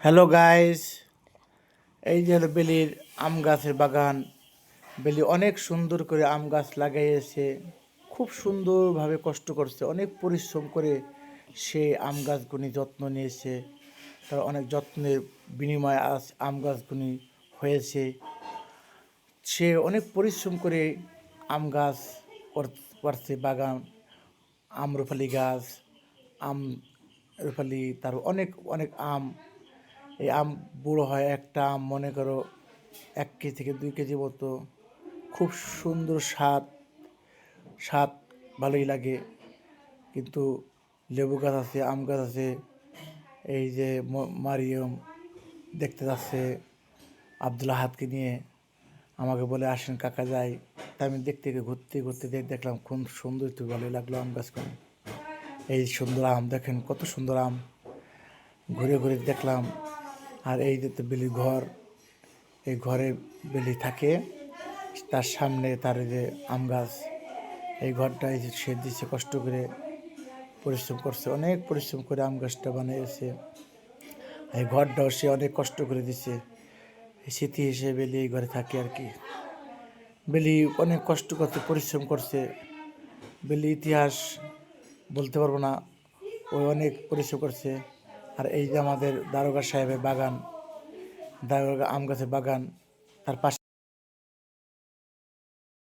Hello guys, এই যে হলো বেলির আম গাছের বাগান। বেলি অনেক সুন্দর করে আম গাছ লাগাইয়েছে, খুব সুন্দরভাবে কষ্ট করছে, অনেক পরিশ্রম করে সে আম গাছগুলি যত্ন নিয়েছে। তার অনেক যত্নের বিনিময়ে আজ আম গাছগুলি হয়েছে। সে অনেক পরিশ্রম করে আম গাছ করছে, বাগান, আম্রপালি গাছ, আম রুপালি, তার অনেক অনেক আম। এই আম বড়ো হয়, একটা আম মনে করো 1 কেজি থেকে 2 কেজি মতো। খুব সুন্দর স্বাদ, স্বাদ ভালোই লাগে। কিন্তু লেবু গাছ আছে, আম গাছ আছে। এই যে মারিয়ম দেখতে যাচ্ছে আব্দুল আহাদকে নিয়ে, আমাকে বলে আসেন কাকা যাই। তা আমি দেখতে ঘুরতে ঘুরতে দেখলাম খুব সুন্দর, তো ভালোই লাগলো আম গাছগুলো। এই সুন্দর আম দেখেন, কত সুন্দর আম, ঘুরে ঘুরে দেখলাম। আর এই যে তো বেলির ঘর, এই ঘরে বেলি থাকে, তার সামনে তার এই যে আম গাছ। এই ঘরটাই সে দিচ্ছে কষ্ট করে, পরিশ্রম করছে, অনেক পরিশ্রম করে আম গাছটা বানিয়েছে। এই ঘরটাও সে অনেক কষ্ট করে দিচ্ছে। স্মৃতি হিসেবে বেলি এই ঘরে থাকে আর কি। বেলি অনেক কষ্ট করতে, পরিশ্রম করছে। বেলি ইতিহাস বলতে পারবো না, ওই অনেক পরিশ্রম করছে। আর এই যে আমাদের দারোগা সাহেবের বাগান, দারোগা আম গাছের বাগান, তার পাশে